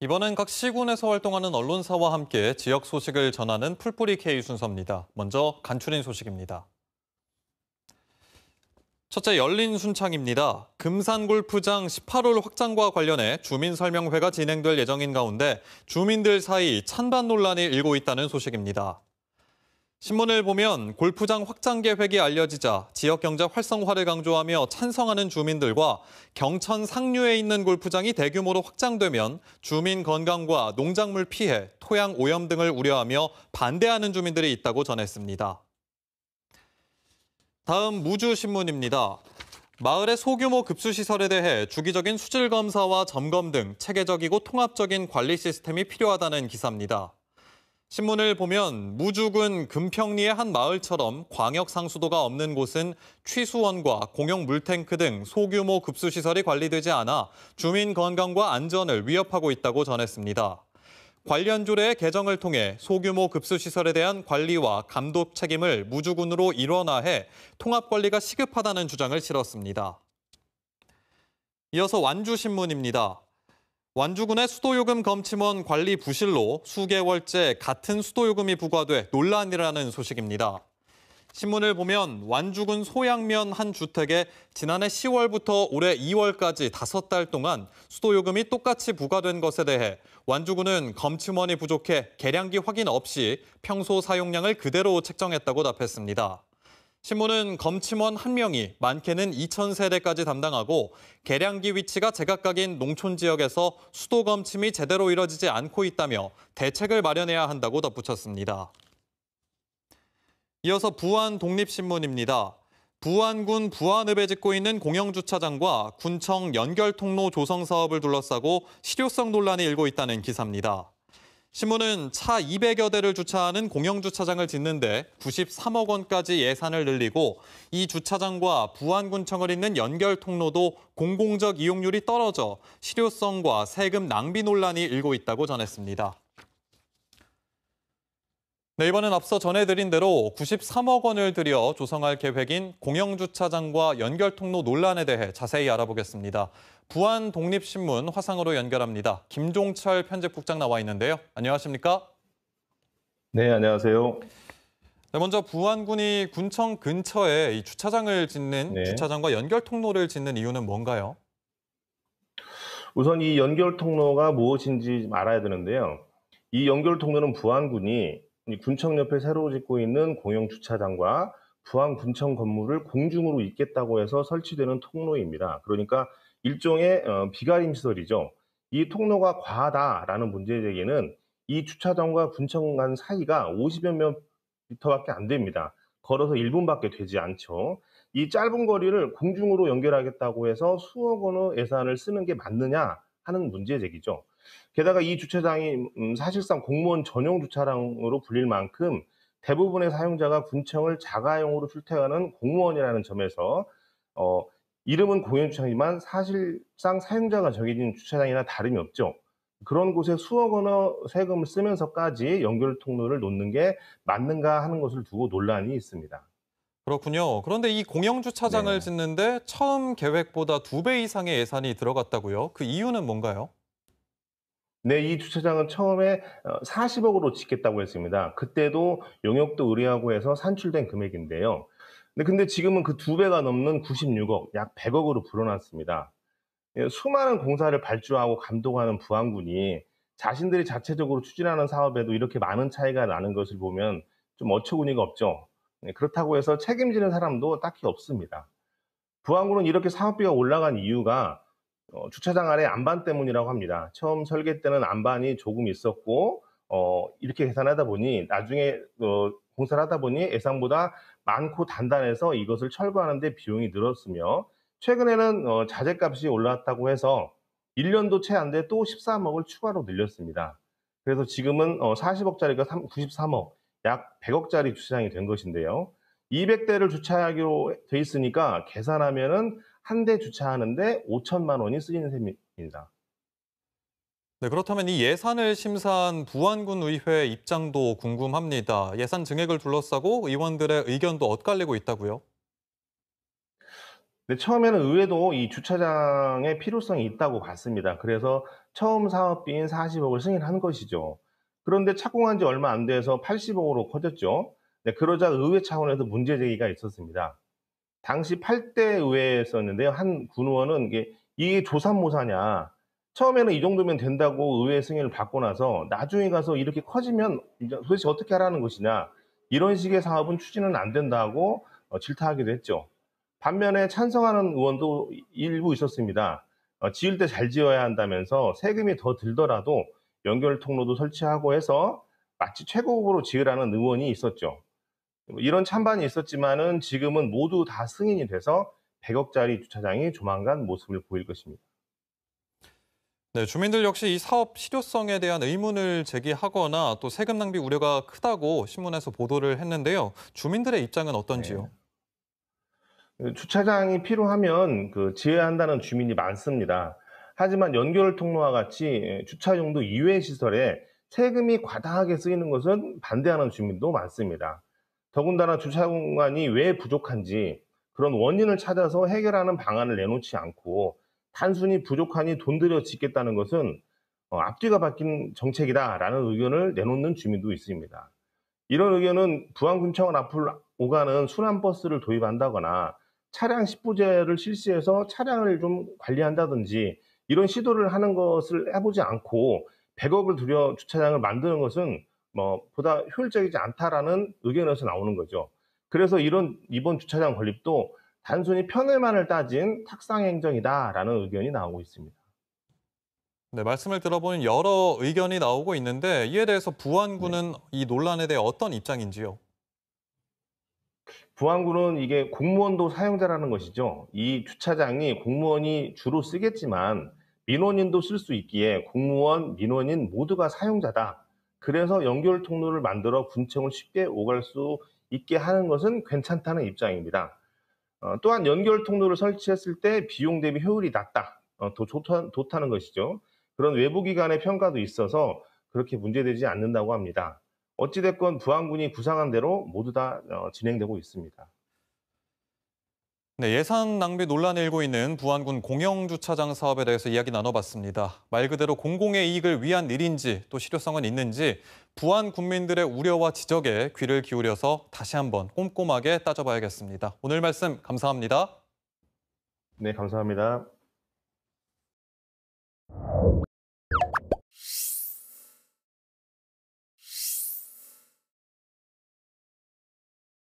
이번엔 각 시군에서 활동하는 언론사와 함께 지역 소식을 전하는 풀뿌리 K 순서입니다. 먼저 간추린 소식입니다. 첫째, 열린 순창입니다. 금산 골프장 18홀 확장과 관련해 주민설명회가 진행될 예정인 가운데 주민들 사이 찬반 논란이 일고 있다는 소식입니다. 신문을 보면 골프장 확장 계획이 알려지자 지역 경제 활성화를 강조하며 찬성하는 주민들과 경천 상류에 있는 골프장이 대규모로 확장되면 주민 건강과 농작물 피해, 토양 오염 등을 우려하며 반대하는 주민들이 있다고 전했습니다. 다음 무주신문입니다. 마을의 소규모 급수시설에 대해 주기적인 수질 검사와 점검 등 체계적이고 통합적인 관리 시스템이 필요하다는 기사입니다. 신문을 보면 무주군 금평리의 한 마을처럼 광역 상수도가 없는 곳은 취수원과 공용 물탱크 등 소규모 급수시설이 관리되지 않아 주민 건강과 안전을 위협하고 있다고 전했습니다. 관련 조례의 개정을 통해 소규모 급수시설에 대한 관리와 감독 책임을 무주군으로 일원화해 통합관리가 시급하다는 주장을 실었습니다. 이어서 완주신문입니다. 완주군의 수도요금 검침원 관리 부실로 수개월째 같은 수도요금이 부과돼 논란이라는 소식입니다. 신문을 보면 완주군 소양면 한 주택에 지난해 10월부터 올해 2월까지 5달 동안 수도요금이 똑같이 부과된 것에 대해 완주군은 검침원이 부족해 계량기 확인 없이 평소 사용량을 그대로 책정했다고 답했습니다. 신문은 검침원 1명이 많게는 2,000세대까지 담당하고 계량기 위치가 제각각인 농촌 지역에서 수도 검침이 제대로 이뤄지지 않고 있다며 대책을 마련해야 한다고 덧붙였습니다. 이어서 부안 독립신문입니다. 부안군 부안읍에 짓고 있는 공영주차장과 군청 연결통로 조성 사업을 둘러싸고 실효성 논란이 일고 있다는 기사입니다. 신문은 차 200여 대를 주차하는 공영주차장을 짓는데 93억 원까지 예산을 늘리고 이 주차장과 부안군청을 잇는 연결통로도 공공적 이용률이 떨어져 실효성과 세금 낭비 논란이 일고 있다고 전했습니다. 네, 이번엔 앞서 전해드린 대로 93억 원을 들여 조성할 계획인 공영주차장과 연결통로 논란에 대해 자세히 알아보겠습니다. 부안 독립신문 화상으로 연결합니다. 김종철 편집국장 나와 있는데요. 안녕하십니까? 네, 안녕하세요. 네, 먼저 부안군이 군청 근처에 이 주차장을 짓는 네. 주차장과 연결통로를 짓는 이유는 뭔가요? 우선 이 연결 통로가 무엇인지 좀 알아야 되는데요. 이 연결 통로는 부안군이 이 군청 옆에 새로 짓고 있는 공영 주차장과 부안군청 건물을 공중으로 잇겠다고 해서 설치되는 통로입니다. 그러니까 일종의 비가림 시설이죠. 이 통로가 과하다라는 문제 제기는 이 주차장과 군청 간 사이가 50여 미터밖에 안 됩니다. 걸어서 1분밖에 되지 않죠. 이 짧은 거리를 공중으로 연결하겠다고 해서 수억 원의 예산을 쓰는 게 맞느냐 하는 문제 제기죠. 게다가 이 주차장이 사실상 공무원 전용 주차장으로 불릴 만큼 대부분의 사용자가 군청을 자가용으로 출퇴하는 공무원이라는 점에서 어, 이름은 공영주차장이지만 사실상 사용자가 정해진 주차장이나 다름이 없죠. 그런 곳에 수억 원의 세금을 쓰면서까지 연결 통로를 놓는 게 맞는가 하는 것을 두고 논란이 있습니다. 그렇군요. 그런데 이 공영주차장을 네. 짓는데 처음 계획보다 2배 이상의 예산이 들어갔다고요? 그 이유는 뭔가요? 네, 이 주차장은 처음에 40억으로 짓겠다고 했습니다. 그때도 용역도 의뢰하고 해서 산출된 금액인데요. 근데 지금은 그 2배가 넘는 96억, 약 100억으로 불어났습니다. 예, 수많은 공사를 발주하고 감독하는 부안군이 자신들이 자체적으로 추진하는 사업에도 이렇게 많은 차이가 나는 것을 보면 좀 어처구니가 없죠. 네, 그렇다고 해서 책임지는 사람도 딱히 없습니다. 부안군은 이렇게 사업비가 올라간 이유가 주차장 아래 안반 때문이라고 합니다. 처음 설계 때는 안반이 조금 있었고 이렇게 계산하다 보니 나중에 공사를 하다 보니 예상보다 많고 단단해서 이것을 철거하는 데 비용이 늘었으며 최근에는 자재값이 올랐다고 해서 1년도 채 안 돼 또 13억을 추가로 늘렸습니다. 그래서 지금은 40억짜리가 93억, 약 100억짜리 주차장이 된 것인데요. 200대를 주차하기로 돼 있으니까 계산하면은 한 대 주차하는데 5천만 원이 쓰이는 셈입니다. 네, 그렇다면 이 예산을 심사한 부안군 의회 입장도 궁금합니다. 예산 증액을 둘러싸고 의원들의 의견도 엇갈리고 있다고요? 근데 처음에는 의회도 이 주차장의 필요성이 있다고 봤습니다. 그래서 처음 사업비인 40억을 승인한 것이죠. 그런데 착공한 지 얼마 안 돼서 80억으로 커졌죠. 네, 그러자 의회 차원에서 문제 제기가 있었습니다. 당시 8대 의회였었는데요. 한 군의원은 이게 조삼모사냐. 처음에는 이 정도면 된다고 의회 승인을 받고 나서 나중에 가서 이렇게 커지면 이제 도대체 어떻게 하라는 것이냐. 이런 식의 사업은 추진은 안 된다고 질타하기도 했죠. 반면에 찬성하는 의원도 일부 있었습니다. 지을 때 잘 지어야 한다면서 세금이 더 들더라도 연결 통로도 설치하고 해서 마치 최고급으로 지으라는 의원이 있었죠. 이런 찬반이 있었지만은 지금은 모두 다 승인이 돼서 100억짜리 주차장이 조만간 모습을 보일 것입니다. 네, 주민들 역시 이 사업 실효성에 대한 의문을 제기하거나 또 세금 낭비 우려가 크다고 신문에서 보도를 했는데요. 주민들의 입장은 네. 어떤지요? 주차장이 필요하면 지어야 한다는 주민이 많습니다. 하지만 연결 통로와 같이 주차용도 이외 시설에 세금이 과다하게 쓰이는 것은 반대하는 주민도 많습니다. 더군다나 주차 공간이 왜 부족한지 그런 원인을 찾아서 해결하는 방안을 내놓지 않고 단순히 부족하니 돈 들여 짓겠다는 것은 앞뒤가 바뀐 정책이다라는 의견을 내놓는 주민도 있습니다. 이런 의견은 부안군청을 앞을 오가는 순환버스를 도입한다거나 차량 10부제를 실시해서 차량을 좀 관리한다든지 이런 시도를 하는 것을 해보지 않고 100억을 들여 주차장을 만드는 것은 보다 효율적이지 않다라는 의견에서 나오는 거죠. 그래서 이번 주차장 건립도 단순히 편의만을 따진 탁상 행정이다라는 의견이 나오고 있습니다. 네, 말씀을 들어보니 여러 의견이 나오고 있는데 이에 대해서 네. 부안군은 이 논란에 대해 어떤 입장인지요? 부안군은 이게 공무원도 사용자라는 것이죠. 이 주차장이 공무원이 주로 쓰겠지만 민원인도 쓸 수 있기에 공무원, 민원인 모두가 사용자다. 그래서 연결 통로를 만들어 군청을 쉽게 오갈 수 있게 하는 것은 괜찮다는 입장입니다. 또한 연결 통로를 설치했을 때 비용 대비 효율이 낮다. 더 좋다는 것이죠. 그런 외부 기관의 평가도 있어서 그렇게 문제되지 않는다고 합니다. 어찌됐건 부안군이 구상한 대로 모두 다 진행되고 있습니다. 네, 예산 낭비 논란이 일고 있는 부안군 공영주차장 사업에 대해서 이야기 나눠봤습니다. 말 그대로 공공의 이익을 위한 일인지 또 실효성은 있는지 부안 군민들의 우려와 지적에 귀를 기울여서 다시 한번 꼼꼼하게 따져봐야겠습니다. 오늘 말씀 감사합니다. 네, 감사합니다.